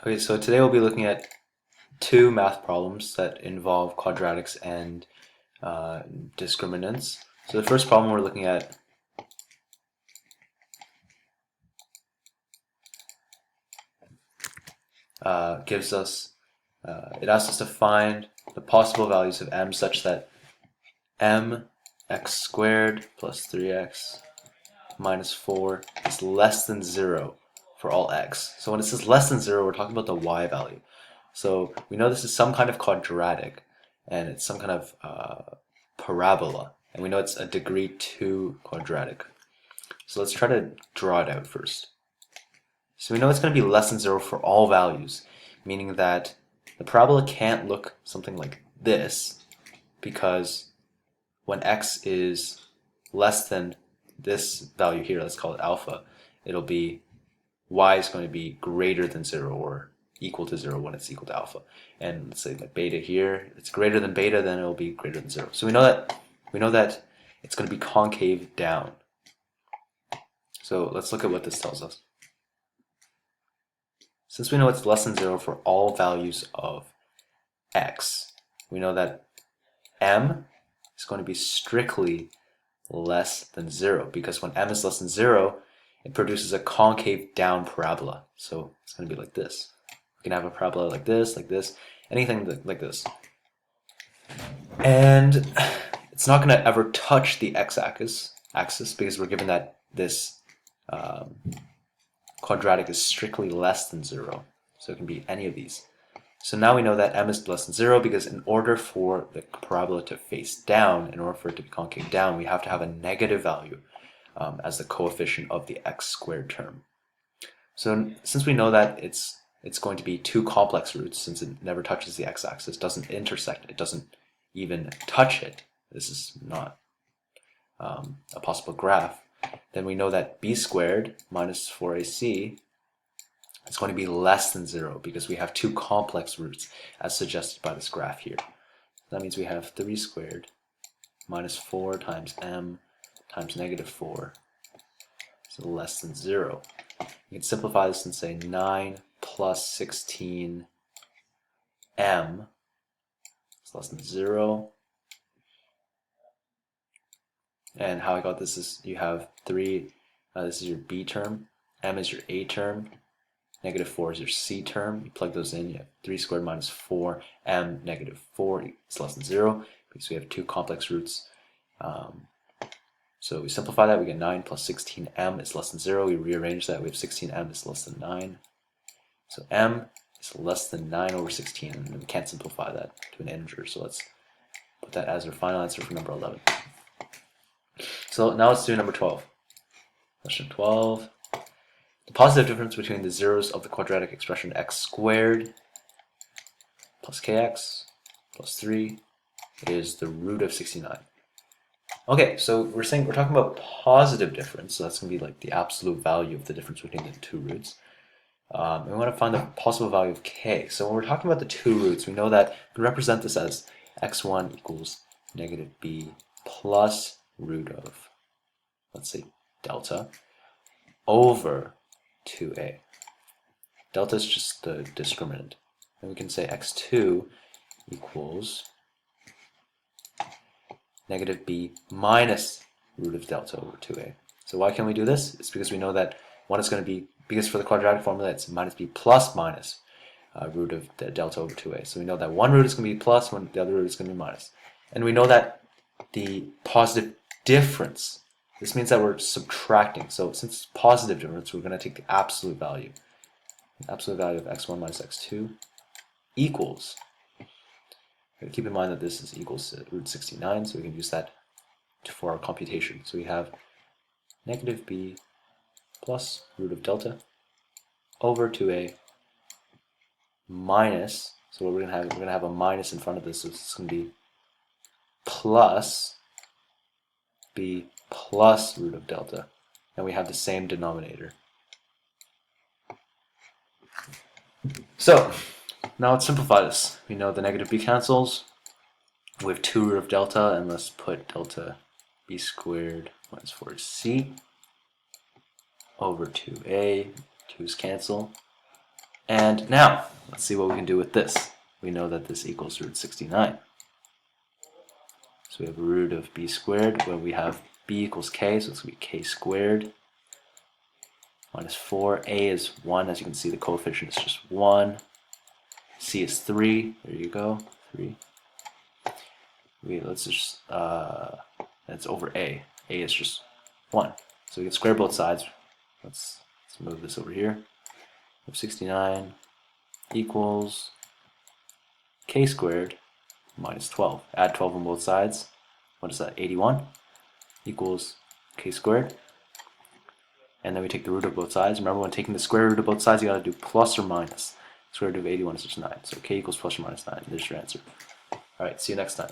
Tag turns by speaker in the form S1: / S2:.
S1: Okay, so today we'll be looking at two math problems that involve quadratics and discriminants. So the first problem we're looking at gives us, it asks us to find the possible values of m such that m x squared plus 3x minus 4 is less than 0 for all x. So when it says less than 0, we're talking about the y value. So we know this is some kind of quadratic, and it's some kind of parabola, and we know it's a degree 2 quadratic. So let's try to draw it out first. So we know it's going to be less than 0 for all values, meaning that the parabola can't look something like this, because when x is less than this value here, let's call it alpha, it'll be y is going to be greater than 0 or equal to 0 when it's equal to alpha. And let's say like beta here, if it's greater than beta, then it'll be greater than 0. So we know that it's going to be concave down. So let's look at what this tells us. Since we know it's less than 0 for all values of x, we know that m is going to be strictly less than 0, because when m is less than 0, it produces a concave down parabola. So it's going to be like this. We can have a parabola like this, anything like this. And it's not going to ever touch the x-axis because we're given that this quadratic is strictly less than 0. So it can be any of these. So now we know that m is less than 0 because in order for the parabola to face down, in order for it to be concave down, we have to have a negative value as the coefficient of the x squared term. So since we know that it's going to be two complex roots, since it never touches the x-axis, doesn't intersect, it doesn't even touch it, this is not a possible graph, then we know that b squared minus 4ac is going to be less than 0 because we have two complex roots as suggested by this graph here. That means we have 3 squared minus 4 times m times negative 4 is less than 0. You can simplify this and say 9 plus 16m is less than 0. And how I got this is you have 3, this is your b term, m is your a term, negative 4 is your c term. You plug those in, you have 3 squared minus 4m negative 4 is less than 0 because we have two complex roots. So we simplify that, we get 9 plus 16m is less than 0. We rearrange that, we have 16m is less than 9. So m is less than 9 over 16, and we can't simplify that to an integer. So let's put that as our final answer for number 11. So now let's do number 12. Question 12. The positive difference between the zeros of the quadratic expression x squared plus kx plus 3 is the root of 69. Okay, so we're talking about positive difference, so that's going to be like the absolute value of the difference between the two roots. And we want to find the possible value of k. So when we're talking about the two roots, we know that we can represent this as x1 equals negative b plus root of, let's say, delta over 2a. Delta is just the discriminant. And we can say x2 equals negative b minus root of delta over 2a. So why can we do this? It's because we know that one is going to be, because for the quadratic formula it's minus b plus minus root of the delta over 2a. So we know that one root is going to be plus, the other root is going to be minus. And we know that the positive difference, this means that we're subtracting. So since it's positive difference, we're going to take the absolute value. The absolute value of x1 minus x2 equals, keep in mind that this is equals to root 69, so we can use that for our computation. So we have negative b plus root of delta over 2a minus, so what we're going to have a minus in front of this, so it's going to be plus b plus root of delta, and we have the same denominator. So now let's simplify this. We know the negative b cancels. We have 2 root of delta, and let's put delta b squared minus 4c over 2a. 2's cancel. And now, let's see what we can do with this. We know that this equals root 69. So we have root of b squared, where we have b equals k, so it's going to be k squared minus 4. A is 1, as you can see the coefficient is just 1. C is 3, there you go, 3. Let's just, that's over A. A is just 1. So we can square both sides. Let's move this over here. 69 equals k squared minus 12. Add 12 on both sides. What is that? 81 equals k squared. And then we take the root of both sides. Remember, when taking the square root of both sides, you got to do plus or minus. Square root of 81 is just 9. So k equals plus or minus 9. There's your answer. Alright, see you next time.